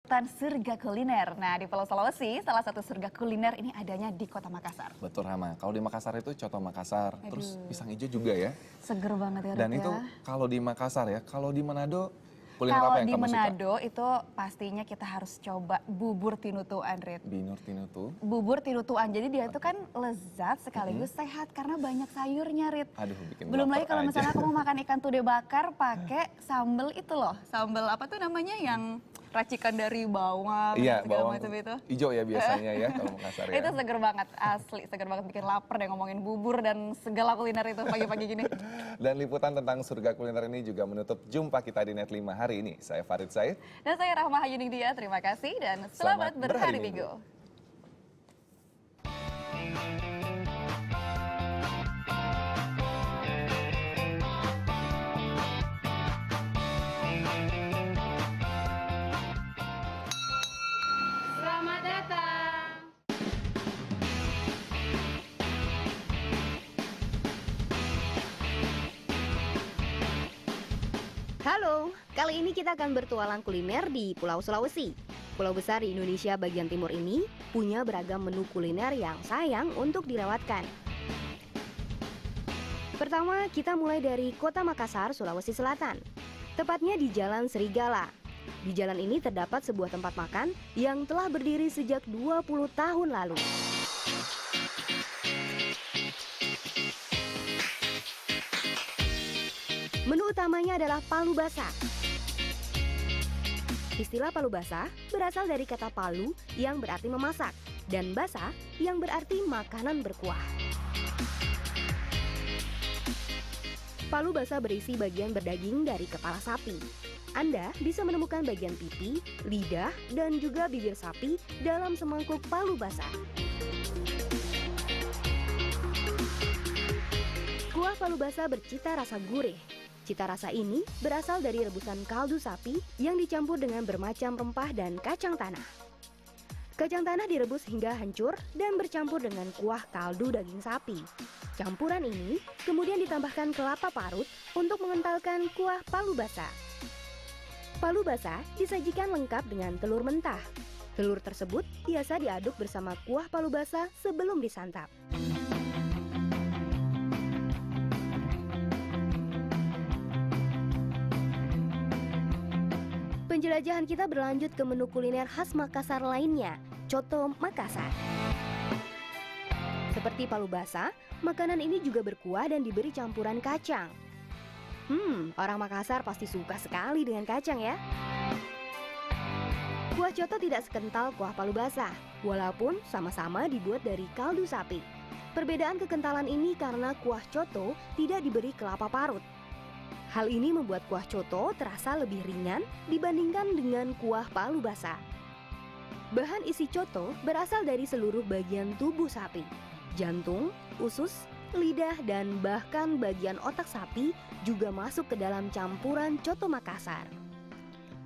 liputan surga kuliner. Nah, di Pulau Sulawesi, salah satu surga kuliner ini adanya di Kota Makassar. Betul, Rama. Kalau di Makassar itu coto Makassar, terus pisang hijau juga ya. Seger banget ya, Dan Rit, itu ya. kalau di Makassar ya, kalau di Manado kuliner Kalau apa yang di kamu suka? Manado itu pastinya kita harus coba bubur tinutuan, Rit. Binur Tinutu. Bubur tinutuan, jadi dia itu kan lezat sekaligus sehat karena banyak sayurnya, Rit. Aduh, bikin Belum lagi lapar kalau aja. misalnya kamu makan ikan tude bakar pakai sambel itu loh, sambel apa tuh namanya yang racikan dari bawang, Iya, segala bawang macam itu. hijau ya biasanya ya kalau Makassar ya. Itu seger banget, asli seger banget, bikin lapar deh ngomongin bubur dan segala kuliner itu pagi-pagi gini. Dan liputan tentang surga kuliner ini juga menutup jumpa kita di Net 5 hari ini. Saya Farid Said. Dan saya Rahma Hayuning Dia, terima kasih dan selamat berhari Minggu. Selamat datang. Halo, kali ini kita akan bertualang kuliner di Pulau Sulawesi. Pulau besar di Indonesia bagian timur ini punya beragam menu kuliner yang sayang untuk dilewatkan. Pertama, kita mulai dari Kota Makassar, Sulawesi Selatan. Tepatnya di Jalan Serigala. Di jalan ini terdapat sebuah tempat makan yang telah berdiri sejak 20 tahun lalu. Menu utamanya adalah palu basah. Istilah palu basah berasal dari kata palu yang berarti memasak dan basah yang berarti makanan berkuah. Palu basah berisi bagian berdaging dari kepala sapi. Anda bisa menemukan bagian pipi, lidah, dan juga bibir sapi dalam semangkuk palu basah. Kuah palu basah bercita rasa gurih. Cita rasa ini berasal dari rebusan kaldu sapi yang dicampur dengan bermacam rempah dan kacang tanah. Kacang tanah direbus hingga hancur dan bercampur dengan kuah kaldu daging sapi. Campuran ini kemudian ditambahkan kelapa parut untuk mengentalkan kuah palu basah. Palu basah disajikan lengkap dengan telur mentah. Telur tersebut biasa diaduk bersama kuah palu basah sebelum disantap. Penjelajahan kita berlanjut ke menu kuliner khas Makassar lainnya, coto Makassar. Seperti palu basah, makanan ini juga berkuah dan diberi campuran kacang. Orang Makassar pasti suka sekali dengan kacang ya. Kuah coto tidak sekental kuah palu basah, walaupun sama-sama dibuat dari kaldu sapi. Perbedaan kekentalan ini karena kuah coto tidak diberi kelapa parut. Hal ini membuat kuah coto terasa lebih ringan dibandingkan dengan kuah palu basah. Bahan isi coto berasal dari seluruh bagian tubuh sapi. Jantung, usus, lidah, dan bahkan bagian otak sapi juga masuk ke dalam campuran coto Makassar.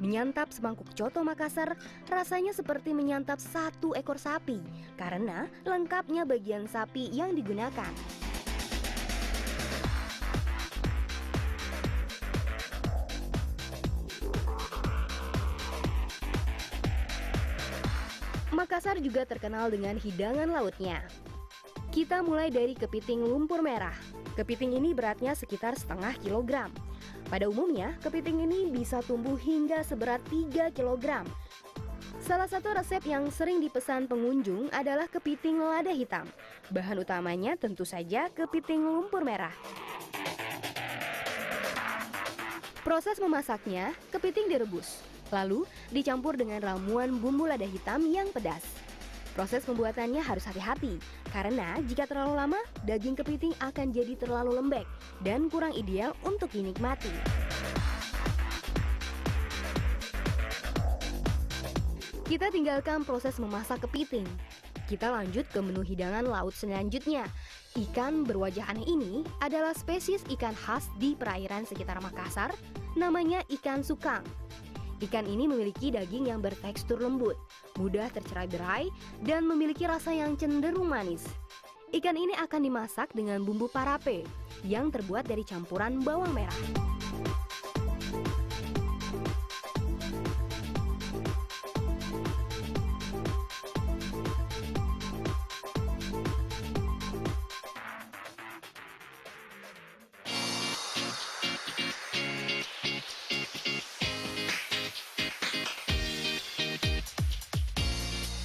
Menyantap semangkuk coto Makassar rasanya seperti menyantap satu ekor sapi karena lengkapnya bagian sapi yang digunakan. Makassar juga terkenal dengan hidangan lautnya. Kita mulai dari kepiting lumpur merah. Kepiting ini beratnya sekitar setengah kilogram. Pada umumnya, kepiting ini bisa tumbuh hingga seberat 3 kilogram. Salah satu resep yang sering dipesan pengunjung adalah kepiting lada hitam. Bahan utamanya tentu saja kepiting lumpur merah. Proses memasaknya, kepiting direbus. Lalu dicampur dengan ramuan bumbu lada hitam yang pedas. Proses pembuatannya harus hati-hati, karena jika terlalu lama, daging kepiting akan jadi terlalu lembek dan kurang ideal untuk dinikmati. Kita tinggalkan proses memasak kepiting. Kita lanjut ke menu hidangan laut selanjutnya. Ikan berwajah aneh ini adalah spesies ikan khas di perairan sekitar Makassar, namanya ikan sukang. Ikan ini memiliki daging yang bertekstur lembut, mudah tercerai-berai, dan memiliki rasa yang cenderung manis. Ikan ini akan dimasak dengan bumbu parape yang terbuat dari campuran bawang merah.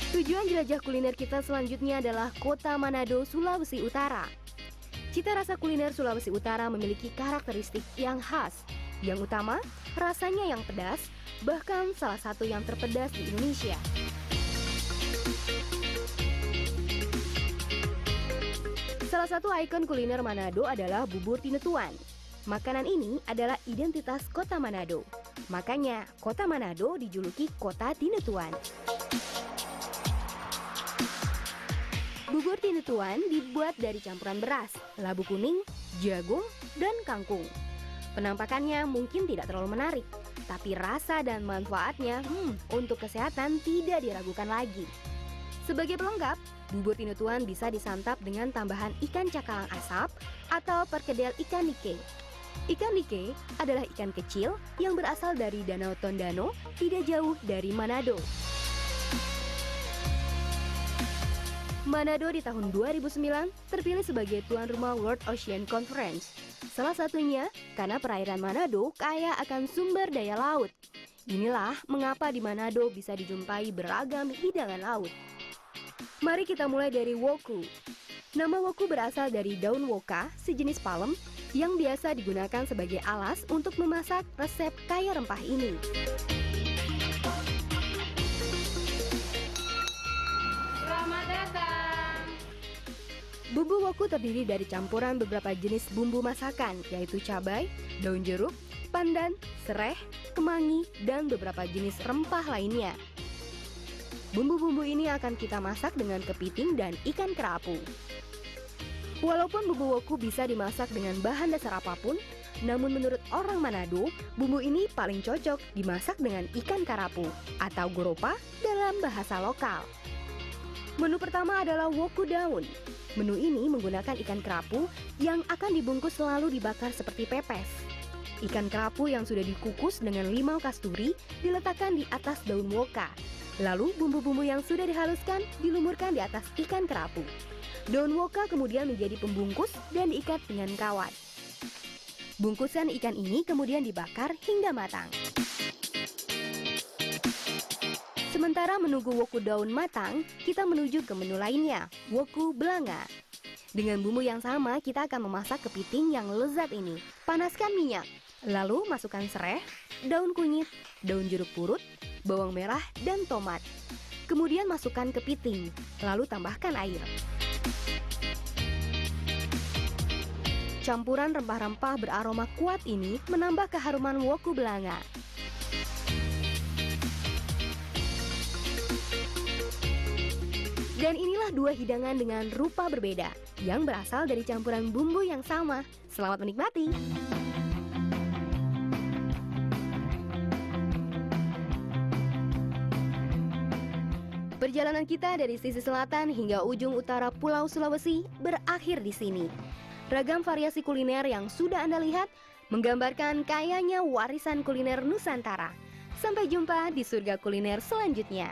Tujuan jelajah kuliner kita selanjutnya adalah Kota Manado, Sulawesi Utara. Cita rasa kuliner Sulawesi Utara memiliki karakteristik yang khas. Yang utama, rasanya yang pedas, bahkan salah satu yang terpedas di Indonesia. Salah satu ikon kuliner Manado adalah bubur tinutuan. Makanan ini adalah identitas kota Manado. Makanya, kota Manado dijuluki Kota Tinutuan. Bubur tinutuan dibuat dari campuran beras, labu kuning, jagung, dan kangkung. Penampakannya mungkin tidak terlalu menarik, tapi rasa dan manfaatnya untuk kesehatan tidak diragukan lagi. Sebagai pelengkap, bubur tinutuan bisa disantap dengan tambahan ikan cakalang asap atau perkedel ikan nike. Ikan nike adalah ikan kecil yang berasal dari Danau Tondano, tidak jauh dari Manado. Manado di tahun 2009 terpilih sebagai tuan rumah World Ocean Conference. Salah satunya karena perairan Manado kaya akan sumber daya laut. Inilah mengapa di Manado bisa dijumpai beragam hidangan laut. Mari kita mulai dari woku. Nama woku berasal dari daun woka, sejenis palem, yang biasa digunakan sebagai alas untuk memasak resep kaya rempah ini. Bumbu woku terdiri dari campuran beberapa jenis bumbu masakan, yaitu cabai, daun jeruk, pandan, sereh, kemangi, dan beberapa jenis rempah lainnya. Bumbu-bumbu ini akan kita masak dengan kepiting dan ikan kerapu. Walaupun bumbu woku bisa dimasak dengan bahan dasar apapun, namun menurut orang Manado, bumbu ini paling cocok dimasak dengan ikan karapu atau goropa dalam bahasa lokal. Menu pertama adalah woku daun. Menu ini menggunakan ikan kerapu yang akan dibungkus lalu dibakar seperti pepes. Ikan kerapu yang sudah dikukus dengan limau kasturi diletakkan di atas daun woka. Lalu bumbu-bumbu yang sudah dihaluskan dilumurkan di atas ikan kerapu. Daun woka kemudian menjadi pembungkus dan diikat dengan kawat. Bungkusan ikan ini kemudian dibakar hingga matang. Sementara menunggu woku daun matang, kita menuju ke menu lainnya, woku belanga. Dengan bumbu yang sama, kita akan memasak kepiting yang lezat ini. Panaskan minyak, lalu masukkan sereh, daun kunyit, daun jeruk purut, bawang merah, dan tomat. Kemudian masukkan kepiting, lalu tambahkan air. Campuran rempah-rempah beraroma kuat ini menambah keharuman woku belanga. Dan inilah dua hidangan dengan rupa berbeda yang berasal dari campuran bumbu yang sama. Selamat menikmati! Perjalanan kita dari sisi selatan hingga ujung utara Pulau Sulawesi berakhir di sini. Ragam variasi kuliner yang sudah Anda lihat menggambarkan kayanya warisan kuliner Nusantara. Sampai jumpa di surga kuliner selanjutnya.